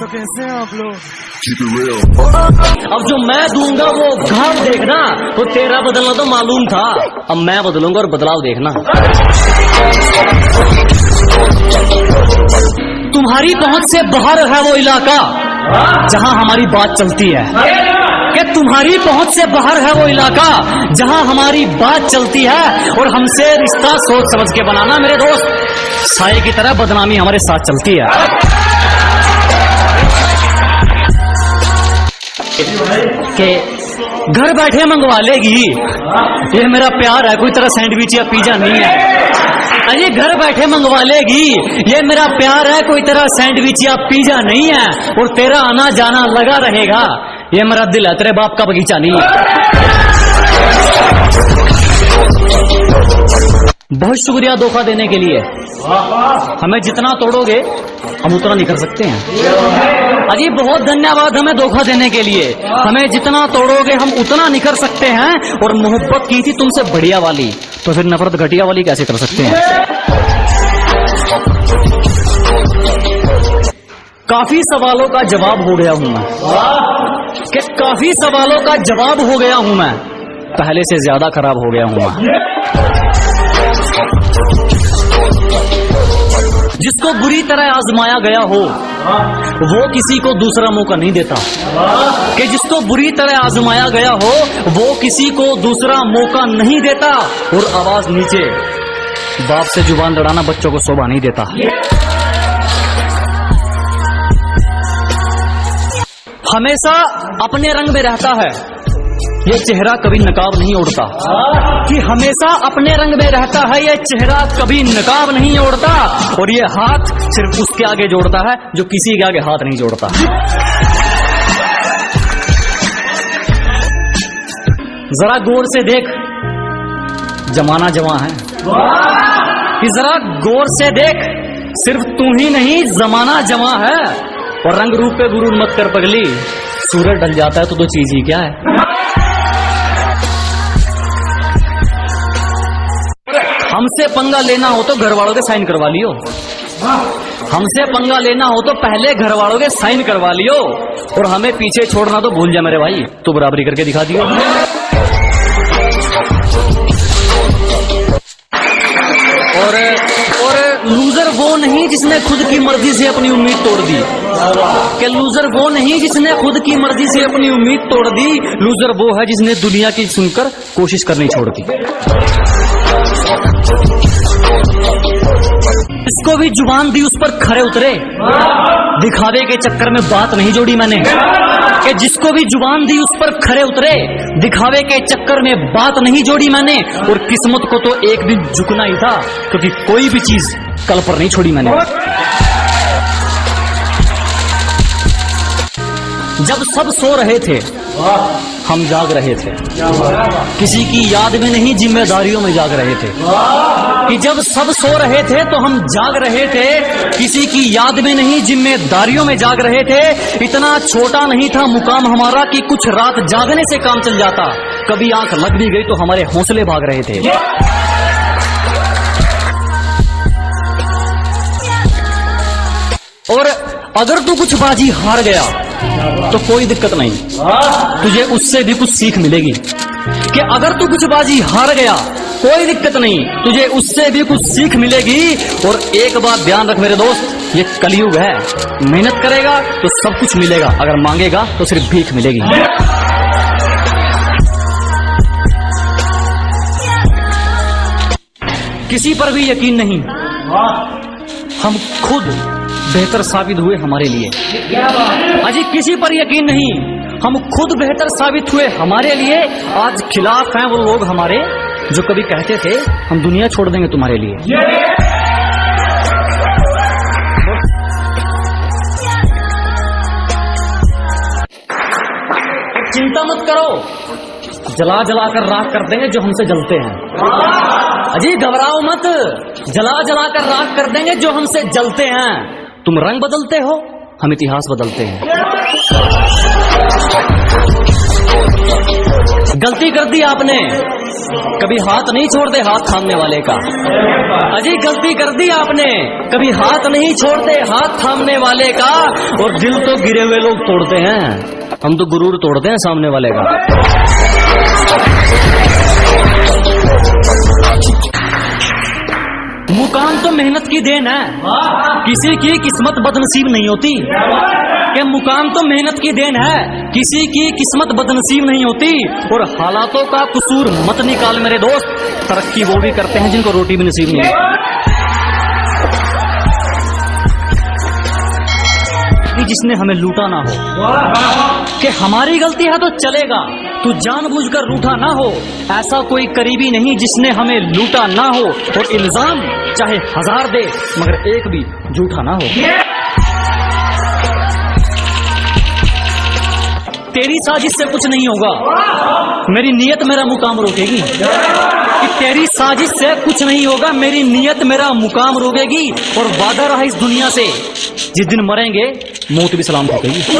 तो कैसे हैं आप लोग? अब जो मैं दूंगा वो घाव देखना, तो तेरा बदलना तो मालूम था, अब मैं बदलूंगा और बदलाव देखना। तुम्हारी पहुंच से बाहर है वो इलाका जहां हमारी बात चलती है, कि तुम्हारी पहुंच से बाहर है वो इलाका जहां हमारी बात चलती है, और हमसे रिश्ता सोच समझ के बनाना मेरे दोस्त, साये की तरह बदनामी हमारे साथ चलती है। के घर बैठे मंगवा लेगी, ये मेरा प्यार है, कोई तरह सैंडविच या पिज्जा नहीं है। अरे घर बैठे मंगवा लेगी, ये मेरा प्यार है, कोई तरह सैंडविच या पिज्जा नहीं है, और तेरा आना जाना लगा रहेगा, ये मेरा दिल है, तेरे बाप का बगीचा नहीं है। बहुत शुक्रिया धोखा देने के लिए, हमें जितना तोड़ोगे हम उतना नहीं कर सकते हैं। अजी बहुत धन्यवाद हमें धोखा देने के लिए, हमें जितना तोड़ोगे हम उतना नहीं कर सकते हैं, और मोहब्बत की थी तुमसे बढ़िया वाली, तो फिर नफरत घटिया वाली कैसे कर सकते हैं। काफी सवालों का जवाब हो गया हूं मैं, कि काफी सवालों का जवाब हो गया हूं मैं, पहले से ज्यादा खराब हो गया हूं मैं। जिसको बुरी तरह आजमाया गया हो वो किसी को दूसरा मौका नहीं देता, कि जिसको बुरी तरह आजमाया गया हो वो किसी को दूसरा मौका नहीं देता, और आवाज नीचे, बाप से जुबान लड़ाना बच्चों को शोभा नहीं देता। हमेशा अपने रंग में रहता है ये चेहरा, कभी नकाब नहीं ओढ़ता, कि हमेशा अपने रंग में रहता है ये चेहरा, कभी नकाब नहीं ओढ़ता, और ये हाथ सिर्फ उसके आगे जोड़ता है जो किसी के आगे हाथ नहीं जोड़ता। जरा गौर से देख, जमाना जवां है, कि जरा गौर से देख, सिर्फ तू ही नहीं जमाना जवां है, और रंग रूप पे गुरूर मत कर पगली, सूरज ढल जाता है तो चीज ही क्या है। हमसे पंगा लेना हो तो घर वालों के साइन करवा लियो, हमसे पंगा लेना हो तो पहले घर वालों के साइन करवा लियो, और हमें पीछे छोड़ना तो भूल जा मेरे भाई, तू बराबरी करके दिखा दियो। और लूजर वो नहीं जिसने खुद की मर्जी से अपनी उम्मीद तोड़ दी, कि लूजर वो नहीं जिसने खुद की मर्जी से अपनी उम्मीद तोड़ दी, लूजर वो है जिसने दुनिया की सुनकर कोशिश करनी छोड़ दी। इसको भी जुबान दी उस पर खरे उतरे, दिखावे के चक्कर में बात नहीं जोड़ी मैंने, कि जिसको भी जुबान दी उस पर खरे उतरे, दिखावे के चक्कर में बात नहीं जोड़ी मैंने, और किस्मत को तो एक दिन झुकना ही था, क्योंकि कोई भी चीज कल पर नहीं छोड़ी मैंने। जब सब सो रहे थे हम जाग रहे थे, किसी की याद में नहीं जिम्मेदारियों में जाग रहे थे, कि जब सब सो रहे थे तो हम जाग रहे थे, किसी की याद में नहीं जिम्मेदारियों में जाग रहे थे। इतना छोटा नहीं था मुकाम हमारा कि कुछ रात जागने से काम चल जाता, कभी आंख लग भी गई तो हमारे हौसले भाग रहे थे। और अगर तू कुछ बाजी हार गया तो कोई दिक्कत नहीं, तुझे उससे भी कुछ सीख मिलेगी, कि अगर तू कुछ बाजी हार गया कोई दिक्कत नहीं, तुझे उससे भी कुछ सीख मिलेगी। और एक बात ध्यान रख मेरे दोस्त, ये कलयुग है, मेहनत करेगा तो सब कुछ मिलेगा, अगर मांगेगा तो सिर्फ भीख मिलेगी। किसी पर भी यकीन नहीं, हम खुद बेहतर साबित हुए हमारे लिए। अजी किसी पर यकीन नहीं, हम खुद बेहतर साबित हुए हमारे लिए। आज खिलाफ हैं वो लोग हमारे जो कभी कहते थे हम दुनिया छोड़ देंगे तुम्हारे लिए। चिंता मत करो, जला जला कर राख कर देंगे जो हमसे जलते हैं। अजी घबराओ मत, जला जला कर राख कर देंगे जो हमसे जलते हैं। तुम रंग बदलते हो, हम इतिहास बदलते हैं। गलती कर दी आपने, कभी हाथ नहीं छोड़ते हाथ थामने वाले का। अजी गलती कर दी आपने, कभी हाथ नहीं छोड़ते हाथ थामने वाले का। और दिल तो गिरे हुए लोग तोड़ते हैं, हम तो गुरूर तोड़ते हैं सामने वाले का। मुकाम तो मेहनत की देन है, किसी की किस्मत बदनसीब नहीं होती। कि मुकाम तो मेहनत की देन है, किसी की किस्मत बदनसीब नहीं होती। और हालातों का कसूर मत निकाल मेरे दोस्त, तरक्की वो भी करते हैं जिनको रोटी भी नसीब नहीं होती। जिसने हमें लूटा ना हो, कि हमारी गलती है तो चलेगा, तू जानबूझकर रूठा ना हो। ऐसा कोई करीबी नहीं जिसने हमें लूटा ना हो। और इल्जाम चाहे 1000 दे मगर एक भी झूठा ना हो। तेरी साजिश से कुछ नहीं होगा, मेरी नीयत मेरा मुकाम रोकेगी। कि तेरी साजिश से कुछ नहीं होगा, मेरी नीयत मेरा मुकाम रोकेगी। और वादा रहा इस दुनिया से, जिस दिन मरेंगे मौत भी सलाम ठोकेगी।